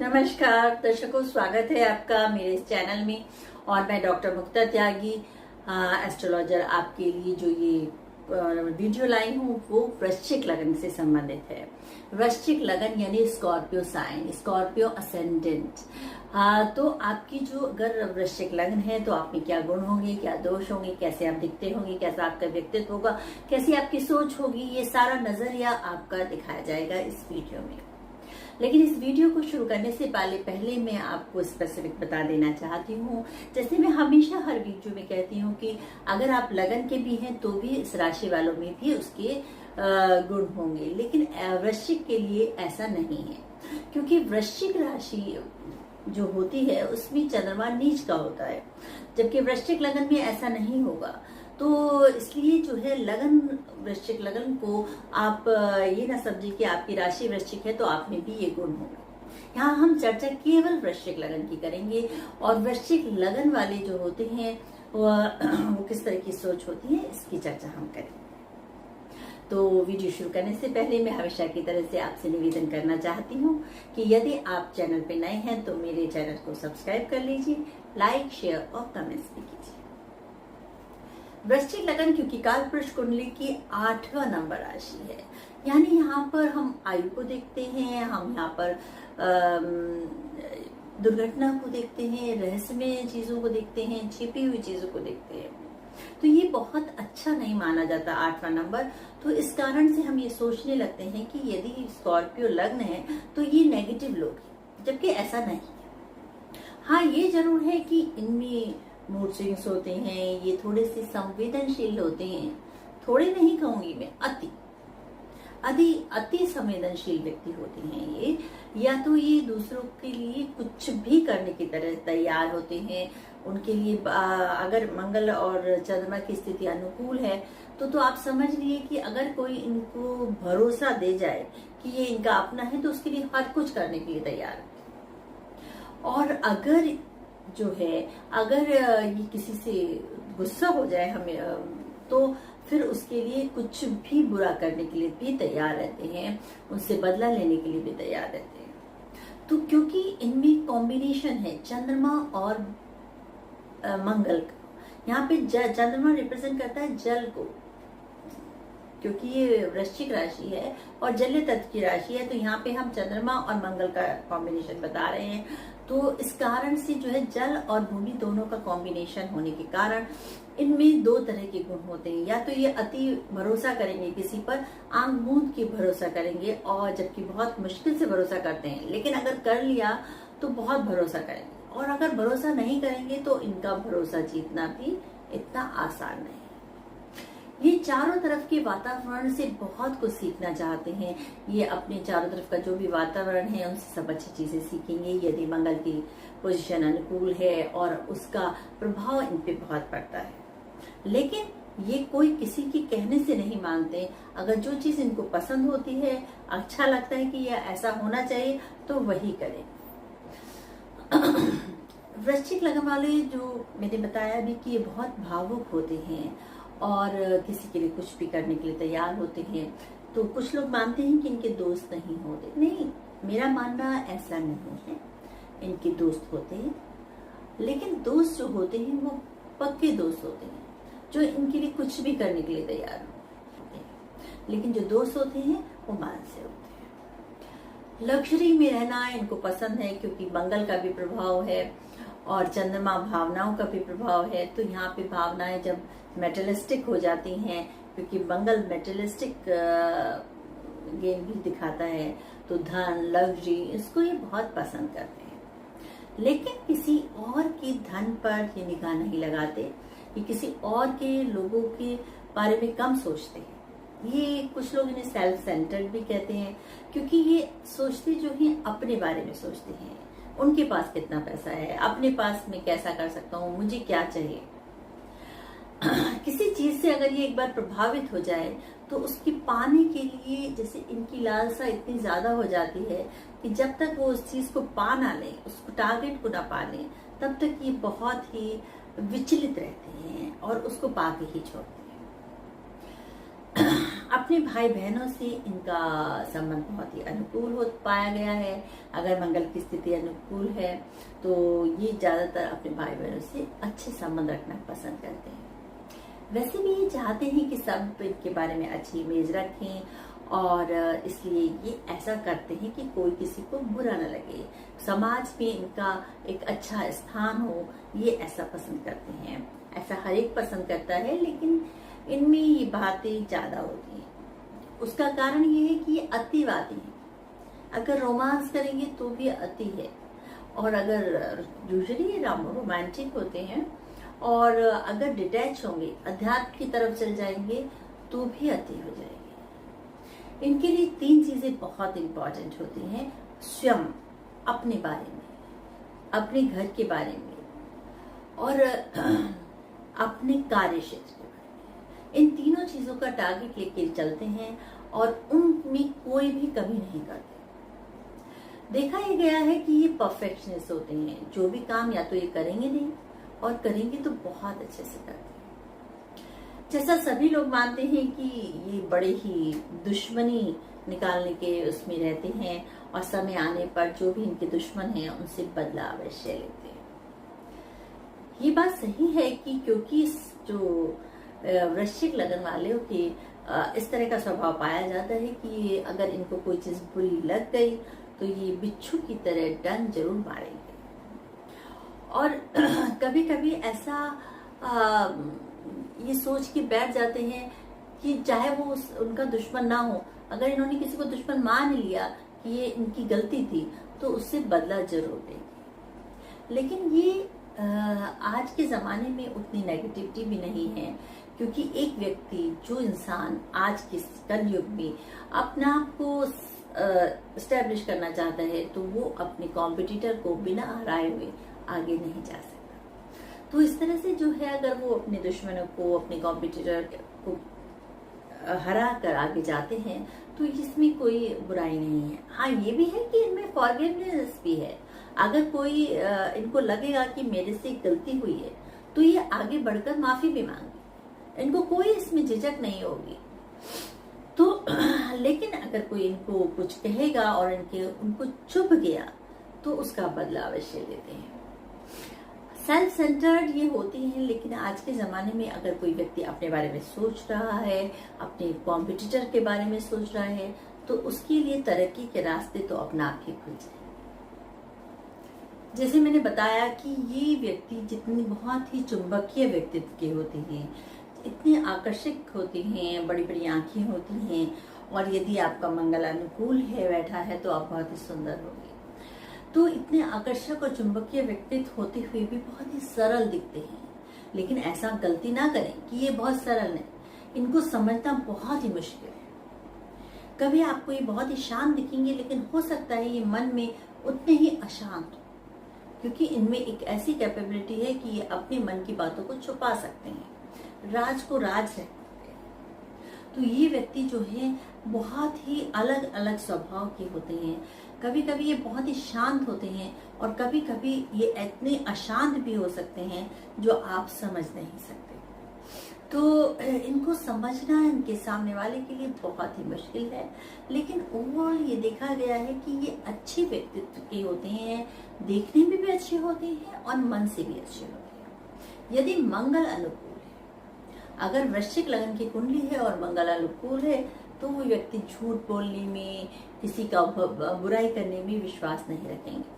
नमस्कार दर्शकों, स्वागत है आपका मेरे इस चैनल में। और मैं डॉक्टर मुक्ता त्यागी, एस्ट्रोलॉजर, आपके लिए जो ये वीडियो लाई हूँ वो वृश्चिक लगन से संबंधित है। वृश्चिक लगन यानी स्कॉर्पियो साइन, स्कॉर्पियो असेंडेंट। तो आपकी जो अगर वृश्चिक लगन है तो आप में क्या गुण होंगे, क्या दोष होंगे, कैसे आप दिखते होंगे, कैसा आपका व्यक्तित्व होगा, कैसी आपकी सोच होगी, ये सारा नजरिया आपका दिखाया जाएगा इस वीडियो में। लेकिन इस वीडियो को शुरू करने से पहले मैं आपको स्पेसिफिक बता देना चाहती हूँ, जैसे मैं हमेशा हर वीडियो में कहती हूँ कि अगर आप लगन के भी हैं तो भी इस राशि वालों में भी उसके गुण होंगे, लेकिन वृश्चिक के लिए ऐसा नहीं है, क्योंकि वृश्चिक राशि जो होती है उसमें चंद्रमा नीच का होता है, जबकि वृश्चिक लगन में ऐसा नहीं होगा। तो इसलिए जो है लगन, वृश्चिक लगन को आप ये ना समझिए कि आपकी राशि वृश्चिक है तो आप में भी ये गुण होगा। यहाँ हम चर्चा केवल वृश्चिक लगन की करेंगे और वृश्चिक लगन वाले जो होते हैं वो किस तरह की सोच होती है इसकी चर्चा हम करेंगे। तो वीडियो शुरू करने से पहले मैं हमेशा की तरह से आपसे निवेदन करना चाहती हूँ कि यदि आप चैनल पे नए हैं तो मेरे चैनल को सब्सक्राइब कर लीजिए, लाइक, शेयर और कमेंट्स भी कीजिए। वृश्चिक लगन क्योंकि कालपुरुष कुंडली की 8वां नंबर राशि है, यानी यहाँ पर हम आयु को देखते हैं, हम यहाँ पर दुर्घटना को देखते हैं, रहस्यमय चीजों को देखते हैं, छिपी हुई चीजों को देखते हैं। तो ये बहुत अच्छा नहीं माना जाता 8वां नंबर। तो इस कारण से हम ये सोचने लगते हैं कि यदि स्कॉर्पियो लग्न है तो ये नेगेटिव लोग हैं, जबकि ऐसा नहीं है। हाँ, ये जरूर है कि इनमें मूड स्विंग्स होते हैं, ये थोड़े से संवेदनशील होते हैं, थोड़े नहीं कहूंगी मैं, अति संवेदनशील व्यक्ति होते हैं ये, या तो ये दूसरों के लिए कुछ भी करने की तरह तैयार होते हैं। उनके लिए अगर मंगल और चंद्रमा की स्थिति अनुकूल है तो आप समझ लीजिए कि अगर कोई इनको भरोसा दे जाए कि ये इनका अपना है तो उसके लिए हर कुछ करने के लिए तैयार है। और अगर जो है, अगर ये किसी से गुस्सा हो जाए हमें तो फिर उसके लिए कुछ भी बुरा करने के लिए भी तैयार रहते हैं, उनसे बदला लेने के लिए भी तैयार रहते हैं। तो क्योंकि इनमें कॉम्बिनेशन है चंद्रमा और मंगल का, यहाँ पे चंद्रमा रिप्रेजेंट करता है जल को, क्योंकि ये वृश्चिक राशि है और जलीय तत्व की राशि है, तो यहाँ पे हम चंद्रमा और मंगल का कॉम्बिनेशन बता रहे हैं। तो इस कारण से जो है जल और भूमि दोनों का कॉम्बिनेशन होने के कारण इनमें दो तरह के गुण होते हैं। या तो ये अति भरोसा करेंगे किसी पर, आंख मूंद के भरोसा करेंगे, और जबकि बहुत मुश्किल से भरोसा करते हैं, लेकिन अगर कर लिया तो बहुत भरोसा करेंगे, और अगर भरोसा नहीं करेंगे तो इनका भरोसा जीतना भी इतना आसान नहीं। ये चारों तरफ के वातावरण से बहुत कुछ सीखना चाहते हैं। ये अपने चारों तरफ का जो भी वातावरण है उनसे सब अच्छी चीजें सीखेंगे यदि मंगल की पोजीशन अनुकूल है, और उसका प्रभाव इन पे बहुत पड़ता है। लेकिन ये कोई किसी के कहने से नहीं मानते। अगर जो चीज इनको पसंद होती है, अच्छा लगता है कि यह ऐसा होना चाहिए, तो वही करें। वृश्चिक लगन वाले जो मैंने बताया अभी कि ये बहुत भावुक होते हैं और किसी के लिए कुछ भी करने के लिए तैयार होते हैं। तो कुछ लोग मानते हैं कि इनके दोस्त नहीं होते। नहीं, मेरा मानना ऐसा नहीं है, इनके दोस्त होते हैं, लेकिन दोस्त जो होते हैं वो पक्के दोस्त होते हैं जो इनके लिए कुछ भी करने के लिए तैयार होते हैं। लेकिन जो दोस्त होते हैं वो मान से होते हैं। लग्जरी में रहना इनको पसंद है, क्योंकि मंगल का भी प्रभाव है और चंद्रमा भावनाओं का भी प्रभाव है। तो यहाँ पे भावनाएं जब मेटलिस्टिक हो जाती हैं, क्योंकि मंगल मेटलिस्टिक गेम भी दिखाता है, तो धन, लग्जरी, इसको ये बहुत पसंद करते हैं। लेकिन किसी और के धन पर ये निगाह नहीं लगाते, ये किसी और के लोगों के बारे में कम सोचते हैं। ये कुछ लोग इन्हें सेल्फ सेंटर्ड भी कहते हैं, क्योंकि ये सोचते जो है अपने बारे में सोचते हैं। उनके पास कितना पैसा है, अपने पास मैं कैसा कर सकता हूँ, मुझे क्या चाहिए। किसी चीज से अगर ये एक बार प्रभावित हो जाए तो उसकी पाने के लिए जैसे इनकी लालसा इतनी ज्यादा हो जाती है कि जब तक वो उस चीज को पा ना ले, उसको टारगेट को ना पा ले, तब तक ये बहुत ही विचलित रहते हैं और उसको पाके ही छोड़ते हैं। अपने भाई बहनों से इनका संबंध बहुत ही अनुकूल हो पाया गया है। अगर मंगल की स्थिति अनुकूल है तो ये ज्यादातर अपने भाई बहनों से अच्छे संबंध रखना पसंद करते हैं। वैसे भी ये चाहते हैं कि सब इनके बारे में अच्छी इमेज रखें, और इसलिए ये ऐसा करते हैं कि कोई किसी को बुरा न लगे, समाज में इनका एक अच्छा स्थान हो, ये ऐसा पसंद करते हैं। ऐसा हर एक पसंद करता है, लेकिन इनमें ये बातें ज्यादा होती हैं। उसका कारण ये है कि ये अतिवादी हैं। अगर रोमांस करेंगे तो भी अति है, और अगर यूजुअली रोमांटिक होते हैं, और अगर डिटैच होंगे, अध्यात्म की तरफ चल जाएंगे तो भी अति हो जाएंगे। इनके लिए 3 चीजें बहुत इंपॉर्टेंट होती हैं: स्वयं, अपने बारे में, अपने घर के बारे में, और अपने कार्य क्षेत्र के बारे में। इन तीनों चीजों का टारगेट लेके चलते हैं और उनमें कोई भी कमी नहीं करते। देखा ये गया है कि ये परफेक्शनिस्ट होते हैं। जो भी काम या तो ये करेंगे नहीं, और करेंगे तो बहुत अच्छे से करते हैं। जैसा सभी लोग मानते हैं कि ये बड़े ही दुश्मनी निकालने के उसमें रहते हैं, और समय आने पर जो भी इनके दुश्मन हैं उनसे बदला अवश्य लेते हैं। ये बात सही है कि क्योंकि जो वृश्चिक लगन वाले के इस तरह का स्वभाव पाया जाता है कि अगर इनको कोई चीज बुरी लग गई तो ये बिच्छू की तरह डंक जरूर मारेंगे। और कभी कभी ऐसा ये सोच के बैठ जाते हैं कि चाहे वो उनका दुश्मन ना हो, अगर इन्होंने किसी को दुश्मन मान लिया कि ये इनकी गलती थी तो उससे बदला जरूर देंगे। लेकिन ये आज के जमाने में उतनी नेगेटिविटी भी नहीं है, क्योंकि एक व्यक्ति, जो इंसान आज के कलयुग में अपना आप को एस्टेब्लिश करना चाहता है, तो वो अपने कॉम्पिटिटर को बिना हराए हुए आगे नहीं जा सकता। तो इस तरह से जो है, अगर वो अपने दुश्मनों को, अपने कॉम्पिटिटर को हरा कर आगे जाते हैं तो इसमें कोई बुराई नहीं है। हाँ, ये भी है कि इनमें फॉरगिवनेस भी है। अगर कोई इनको लगेगा कि मेरे से गलती हुई है तो ये आगे बढ़कर माफी भी मांगे, इनको कोई इसमें झिझक नहीं होगी। तो लेकिन अगर कोई इनको कुछ कहेगा और उनको चुभ गया तो उसका बदला अवश्य लेते हैं। सेल्फ सेंटर्ड ये होती हैं, लेकिन आज के जमाने में अगर कोई व्यक्ति अपने बारे में सोच रहा है, अपने कॉम्पिटिटर के बारे में सोच रहा है, तो उसके लिए तरक्की के रास्ते तो अपना आप ही खुल जाए। जैसे मैंने बताया कि ये व्यक्ति जितनी बहुत ही चुंबकीय व्यक्तित्व के होते हैं, इतने आकर्षक होते हैं, बड़ी बड़ी आंखें होती हैं, और यदि आपका मंगल अनुकूल है, बैठा है, तो आप बहुत ही सुंदर होंगे। तो इतने आकर्षक और चुंबकीय व्यक्तित्व होते हुए भी बहुत ही सरल दिखते हैं। लेकिन ऐसा गलती ना करें कि ये बहुत सरल है, इनको समझना बहुत ही मुश्किल है। कभी आपको ये बहुत ही शांत दिखेंगे, लेकिन हो सकता है ये मन में उतने ही अशांत हो, क्योंकि इनमें एक ऐसी कैपेबिलिटी है कि ये अपने मन की बातों को छुपा सकते हैं, राज को राज रखते हैं। तो ये व्यक्ति जो है बहुत ही अलग अलग स्वभाव के होते हैं। कभी कभी ये बहुत ही शांत होते हैं, और कभी कभी ये इतने अशांत भी हो सकते हैं जो आप समझ नहीं सकते। तो इनको समझना इनके सामने वाले के लिए बहुत ही मुश्किल है। लेकिन ओवरऑल ये देखा गया है कि ये अच्छे व्यक्तित्व के होते हैं, देखने में भी अच्छे होते हैं और मन से भी अच्छे होते हैं। यदि मंगल अनुकूल है, अगर वृश्चिक लगन की कुंडली है और मंगल अनुकूल है, तो वो व्यक्ति झूठ बोलने में, किसी का बुराई करने में विश्वास नहीं रखेंगे।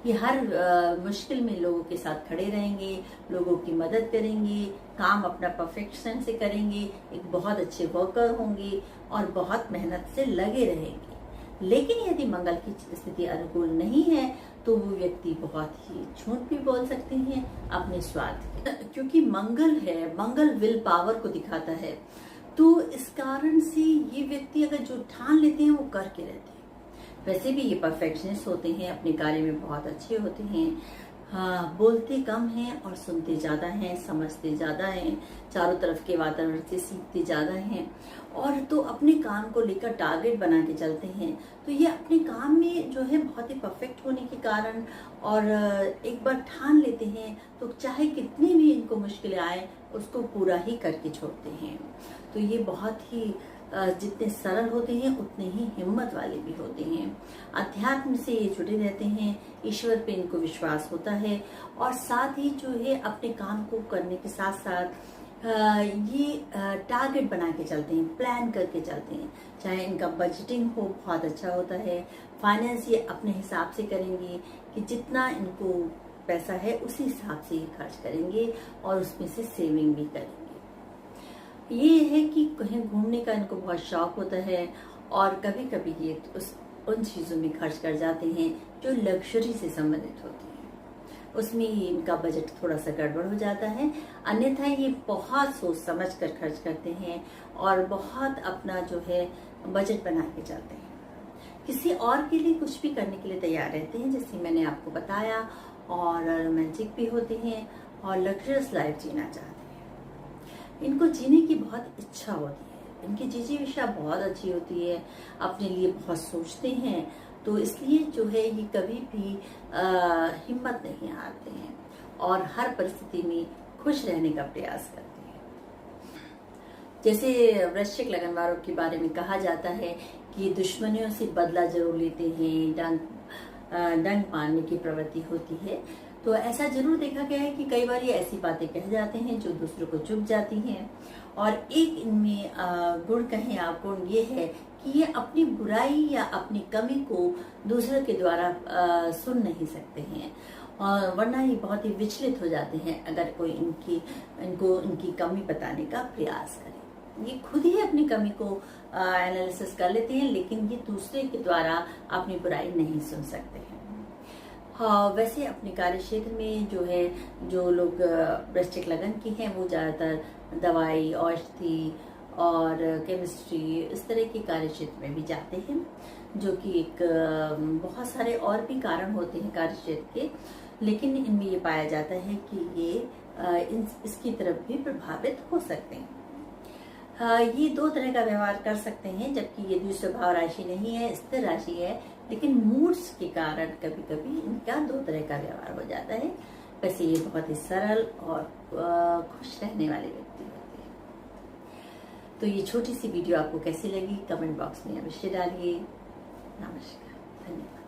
ये हर मुश्किल में लोगों के साथ खड़े रहेंगे, लोगों की मदद करेंगे, काम अपना परफेक्शन से करेंगे, एक बहुत अच्छे वर्कर होंगे और बहुत मेहनत से लगे रहेंगे। लेकिन यदि मंगल की स्थिति अनुकूल नहीं है तो वो व्यक्ति बहुत ही झूठ भी बोल सकते हैं अपने स्वार्थ के, क्योंकि मंगल है, मंगल विल पावर को दिखाता है। तो इस कारण से ये व्यक्ति अगर जो ठान लेते हैं वो करके रहते हैं। वैसे भी ये परफेक्शनिस्ट होते हैं, अपने कार्य में बहुत अच्छे होते हैं। हाँ, बोलते कम हैं और सुनते ज्यादा हैं, समझते ज्यादा हैं, चारों तरफ के वातावरण से सीखते ज्यादा हैं, और तो अपने काम को लेकर टारगेट बना के चलते हैं। तो ये अपने काम में जो है बहुत ही परफेक्ट होने के कारण, और एक बार ठान लेते हैं तो चाहे कितनी भी इनको मुश्किलें आए उसको पूरा ही करके छोड़ते हैं। तो ये बहुत ही जितने सरल होते हैं उतने ही हिम्मत वाले भी होते हैं। अध्यात्म से ये जुड़े रहते हैं, ईश्वर पे इनको विश्वास होता है और साथ ही जो है अपने काम को करने के साथ साथ ये टारगेट बना के चलते हैं, प्लान करके चलते हैं। चाहे इनका बजटिंग हो बहुत अच्छा होता है, फाइनेंस ये अपने हिसाब से करेंगे कि जितना इनको पैसा है उसी हिसाब से ये खर्च करेंगे और उसमें से सेविंग भी करेंगे। ये है कि कहीं घूमने का इनको बहुत शौक होता है और कभी कभी ये उन चीज़ों में खर्च कर जाते हैं जो लग्जरी से संबंधित होती हैं, उसमें ही इनका बजट थोड़ा सा गड़बड़ हो जाता है। अन्यथा ये बहुत सोच समझ कर खर्च करते हैं और बहुत अपना जो है बजट बना के चलते हैं। किसी और के लिए कुछ भी करने के लिए तैयार रहते हैं, जैसे मैंने आपको बताया, और रोमांटिक भी होते हैं और लग्जरियस लाइफ जीना चाहते हैं। इनको जीने की बहुत इच्छा होती है, इनकी जिज्ञासा बहुत अच्छी होती है, अपने लिए बहुत सोचते हैं, तो इसलिए जो है ये कभी भी हिम्मत नहीं हारते हैं और हर परिस्थिति में खुश रहने का प्रयास करते हैं। जैसे वृश्चिक लगन वालों के बारे में कहा जाता है कि दुश्मनियों से बदला जरूर लेते हैं, डंक मारने की प्रवृत्ति होती है। तो ऐसा जरूर देखा गया है कि कई बार ये ऐसी बातें कह जाते हैं जो दूसरों को चुभ जाती हैं। और एक इनमें गुण कहें आप, गुण ये है कि ये अपनी बुराई या अपनी कमी को दूसरों के द्वारा सुन नहीं सकते हैं, और वरना ये बहुत ही विचलित हो जाते हैं अगर कोई इनको इनकी कमी बताने का प्रयास करे। ये खुद ही अपनी कमी को एनालिसिस कर लेते हैं, लेकिन ये दूसरे के द्वारा अपनी बुराई नहीं सुन सकते हैं। हाँ, वैसे अपने कार्य क्षेत्र में जो लोग वृश्चिक लगन की हैं वो ज़्यादातर दवाई, औषधि और केमिस्ट्री इस तरह के कार्य क्षेत्र में भी जाते हैं, जो कि एक बहुत सारे और भी कारण होते हैं कार्य क्षेत्र के, लेकिन इनमें ये पाया जाता है कि ये इसकी तरफ भी प्रभावित हो सकते हैं। ये दो तरह का व्यवहार कर सकते हैं, जबकि ये द्विस्वभाव राशि नहीं है, स्थिर राशि है, लेकिन मूड्स के कारण कभी कभी इनका दो तरह का व्यवहार हो जाता है। वैसे ये बहुत ही सरल और खुश रहने वाले व्यक्ति होते हैं। तो ये छोटी सी वीडियो आपको कैसी लगी कमेंट बॉक्स में अवश्य डालिए। नमस्कार, धन्यवाद।